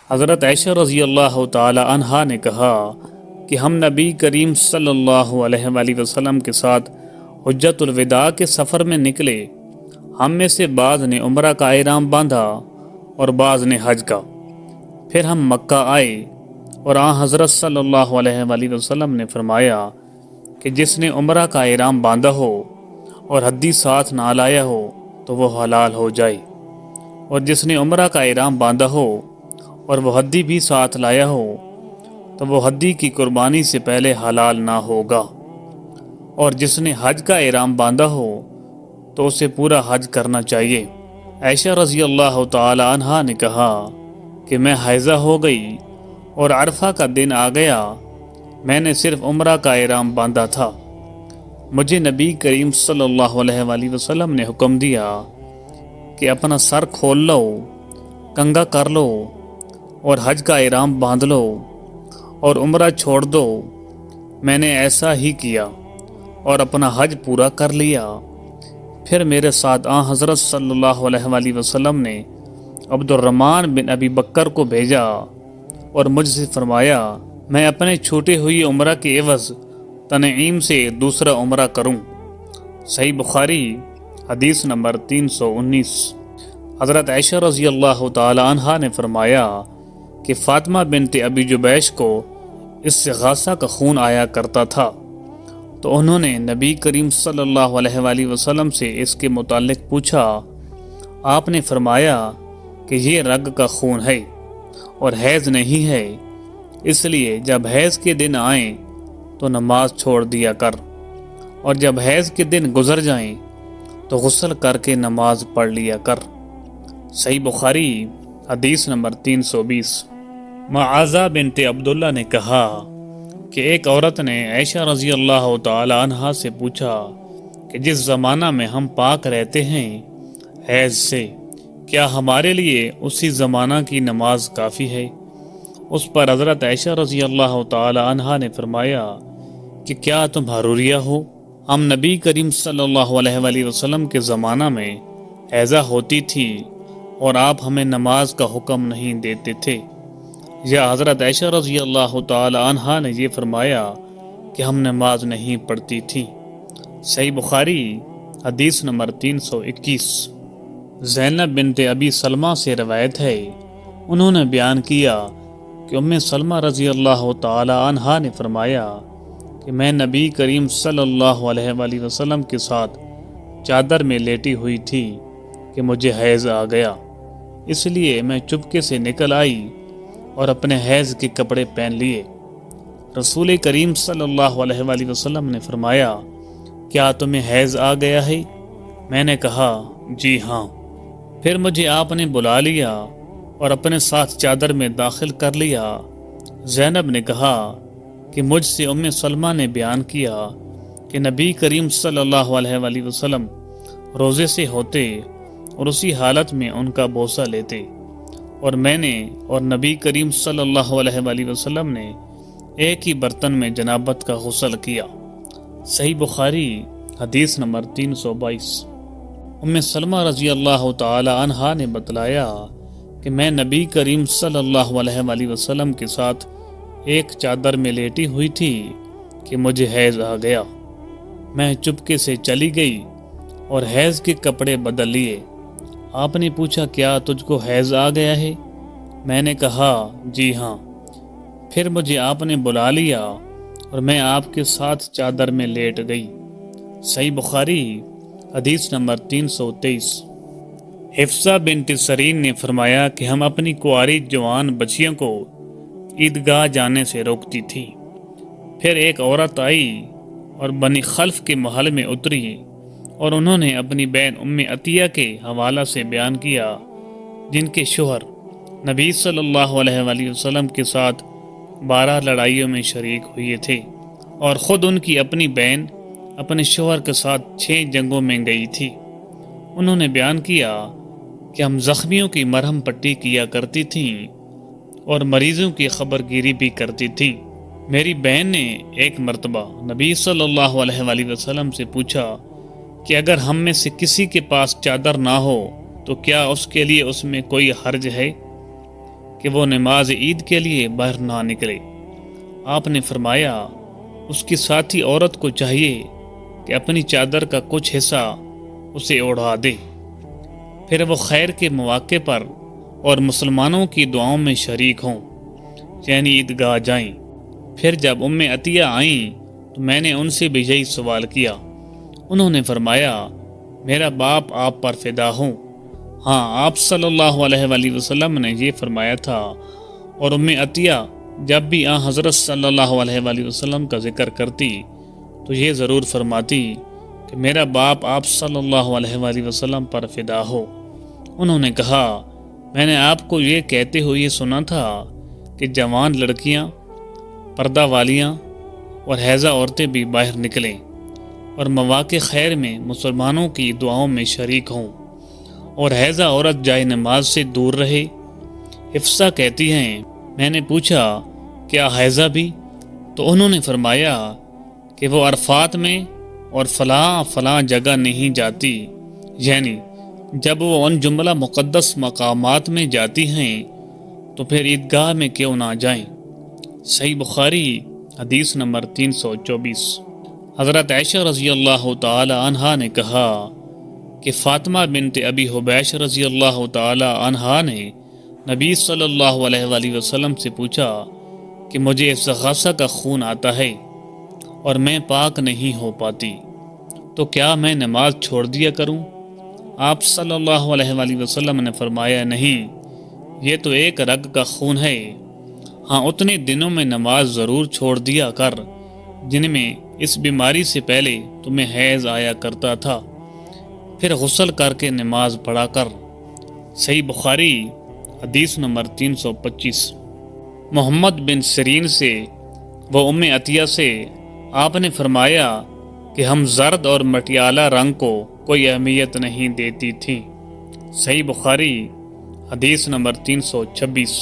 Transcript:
حضرت عائشہ رضی اللہ تعالی عنہا نے کہا کہ ہم نبی کریم صلی اللہ علیہ وآلہ وسلم کے ساتھ حجۃ الوداع کے سفر میں نکلے۔ ہم میں سے بعض نے عمرہ کا احرام باندھا اور بعض نے حج کا۔ پھر ہم مکہ آئے اور حضرت صلی اللہ علیہ وآلہ وسلم نے فرمایا کہ جس نے عمرہ کا احرام باندھا ہو اور ہدی ساتھ نہ لایا ہو تو وہ حلال ہو جائے، اور جس نے عمرہ کا احرام باندھا ہو اور وہ ہدی بھی ساتھ لایا ہو تو وہ ہدی کی قربانی سے پہلے حلال نہ ہوگا، اور جس نے حج کا احرام باندھا ہو تو اسے پورا حج کرنا چاہیے۔ عائشہ رضی اللہ تعالی عنہا نے کہا کہ میں حائضہ ہو گئی اور عرفہ کا دن آ گیا، میں نے صرف عمرہ کا احرام باندھا تھا۔ مجھے نبی کریم صلی اللہ علیہ وآلہ وسلم نے حکم دیا کہ اپنا سر کھول لو، کنگھا کر لو اور حج کا احرام باندھ لو اور عمرہ چھوڑ دو۔ میں نے ایسا ہی کیا اور اپنا حج پورا کر لیا۔ پھر میرے ساتھ حضرت صلی اللہ علیہ وآلہ وسلم نے عبد الرحمن بن ابی بکر کو بھیجا اور مجھ سے فرمایا میں اپنے چھوٹے ہوئی عمرہ کے عوض تنعیم سے دوسرا عمرہ کروں۔ صحیح بخاری حدیث نمبر 319۔ حضرت عائشہ رضی اللہ تعالی عنہا نے فرمایا کہ فاطمہ بنت ابی جبیش کو اس سے غاصہ کا خون آیا کرتا تھا، تو انہوں نے نبی کریم صلی اللہ علیہ وآلہ وسلم سے اس کے متعلق پوچھا۔ آپ نے فرمایا کہ یہ رگ کا خون ہے اور حیض نہیں ہے، اس لیے جب حیض کے دن آئیں تو نماز چھوڑ دیا کر، اور جب حیض کے دن گزر جائیں تو غسل کر کے نماز پڑھ لیا کر۔ صحیح بخاری حدیث نمبر 320۔ معاذہ بنت عبداللہ نے کہا کہ ایک عورت نے عائشہ رضی اللہ تعالی عنہا سے پوچھا کہ جس زمانہ میں ہم پاک رہتے ہیں حیض سے، کیا ہمارے لیے اسی زمانہ کی نماز کافی ہے؟ اس پر حضرت عائشہ رضی اللہ تعالی عنہا نے فرمایا کہ کیا تم حروریہ ہو؟ ہم نبی کریم صلی اللہ علیہ وآلہ وسلم کے زمانہ میں حیضہ ہوتی تھی اور آپ ہمیں نماز کا حکم نہیں دیتے تھے، یا حضرت عائشہ رضی اللہ تعالی عنہا نے یہ فرمایا کہ ہم نماز نہیں پڑھتی تھی۔ صحیح بخاری حدیث نمبر 321۔ زینب بنت ابی سلمہ سے روایت ہے، انہوں نے بیان کیا کہ ام سلمہ رضی اللہ تعالی عنہا نے فرمایا کہ میں نبی کریم صلی اللہ علیہ وآلہ وسلم کے ساتھ چادر میں لیٹی ہوئی تھی کہ مجھے حیض آ گیا، اس لیے میں چپکے سے نکل آئی اور اپنے حیض کے کپڑے پہن لیے۔ رسول کریم صلی اللہ علیہ وآلہ وسلم نے فرمایا کیا تمہیں حیض آ گیا ہے؟ میں نے کہا جی ہاں۔ پھر مجھے آپ نے بلا لیا اور اپنے ساتھ چادر میں داخل کر لیا۔ زینب نے کہا کہ مجھ سے ام سلمہ نے بیان کیا کہ نبی کریم صلی اللہ علیہ وآلہ وسلم روزے سے ہوتے اور اسی حالت میں ان کا بوسہ لیتے، اور میں نے اور نبی کریم صلی اللہ علیہ وآلہ وسلم نے ایک ہی برتن میں جنابت کا غسل کیا۔ صحیح بخاری حدیث نمبر 322۔ ام سلمہ رضی اللہ تعالی عنہا نے بتلایا کہ میں نبی کریم صلی اللہ علیہ وآلہ وسلم کے ساتھ ایک چادر میں لیٹی ہوئی تھی کہ مجھے حیض آ گیا۔ میں چپکے سے چلی گئی اور حیض کے کپڑے بدل لیے۔ آپ نے پوچھا کیا تجھ کو حیض آ گیا ہے؟ میں نے کہا جی ہاں۔ پھر مجھے آپ نے بلا لیا اور میں آپ کے ساتھ چادر میں لیٹ گئی۔ صحیح بخاری حدیث نمبر 323۔ حفصہ بنت سرین نے فرمایا کہ ہم اپنی کنواری جوان بچیوں کو عیدگاہ جانے سے روکتی تھی۔ پھر ایک عورت آئی اور بنی خلف کے محل میں اتری اور انہوں نے اپنی بہن ام عطیہ کے حوالہ سے بیان کیا، جن کے شوہر نبی صلی اللہ علیہ وآلہ وسلم کے ساتھ 12 لڑائیوں میں شریک ہوئے تھے، اور خود ان کی اپنی بہن اپنے شوہر کے ساتھ 6 جنگوں میں گئی تھی۔ انہوں نے بیان کیا کہ ہم زخمیوں کی مرہم پٹی کیا کرتی تھیں اور مریضوں کی خبر گیری بھی کرتی تھیں۔ میری بہن نے ایک مرتبہ نبی صلی اللہ علیہ وآلہ وسلم سے پوچھا کہ اگر ہم میں سے کسی کے پاس چادر نہ ہو تو کیا اس کے لیے اس میں کوئی حرج ہے؟ کہ وہ نماز عید کے لیے باہر نہ نکلے۔ آپ نے فرمایا اس کی ساتھی عورت کو چاہیے کہ اپنی چادر کا کچھ حصہ اسے اوڑھا دے، پھر وہ خیر کے مواقع پر اور مسلمانوں کی دعاؤں میں شریک ہوں، یعنی عیدگاہ جائیں۔ پھر جب ام عطیہ آئیں تو میں نے ان سے بھی یہی سوال کیا۔ انہوں نے فرمایا میرا باپ آپ پر فدا ہوں۔ ہاں، آپ صلی اللہ علیہ وآلہ وسلم نے یہ فرمایا تھا، اور ام عطیہ جب بھی حضرت صلی اللہ علیہ وآلہ وسلم کا ذکر کرتی تو یہ ضرور فرماتی کہ میرا باپ آپ صلی اللہ علیہ وآلہ وسلم پر فدا ہو۔ انہوں نے کہا میں نے آپ کو یہ کہتے ہوئے یہ سنا تھا کہ جوان لڑکیاں، پردہ والیاں اور حیضہ عورتیں بھی باہر نکلیں اور مواقع خیر میں مسلمانوں کی دعاؤں میں شریک ہوں، اور حیضہ عورت جائے نماز سے دور رہے۔ حفصہ کہتی ہیں میں نے پوچھا کیا حیضہ بھی؟ تو انہوں نے فرمایا کہ وہ عرفات میں اور فلاں جگہ نہیں جاتی، یعنی جب وہ ان جملہ مقدس مقامات میں جاتی ہیں تو پھر عیدگاہ میں کیوں نہ جائیں۔ صحیح بخاری حدیث نمبر 324۔ حضرت عائشہ رضی اللہ تعالی عنہا نے کہا کہ فاطمہ بنت ابی حبیش رضی اللہ تعالی عنہا نے نبی صلی اللہ علیہ وآلہ وسلم سے پوچھا کہ مجھے استغاثہ کا خون آتا ہے اور میں پاک نہیں ہو پاتی، تو کیا میں نماز چھوڑ دیا کروں؟ آپ صلی اللہ علیہ وآلہ وسلم نے فرمایا نہیں، یہ تو ایک رگ کا خون ہے، ہاں اتنے دنوں میں نماز ضرور چھوڑ دیا کر جن میں اس بیماری سے پہلے تمہیں حیض آیا کرتا تھا، پھر غسل کر کے نماز پڑھا کر۔ صحیح بخاری حدیث نمبر 325۔ محمد بن سیرین سے وہ ام عطیہ سے آپ نے فرمایا کہ ہم زرد اور مٹیالہ رنگ کو کوئی اہمیت نہیں دیتی تھیں۔ صحیح بخاری حدیث نمبر 326۔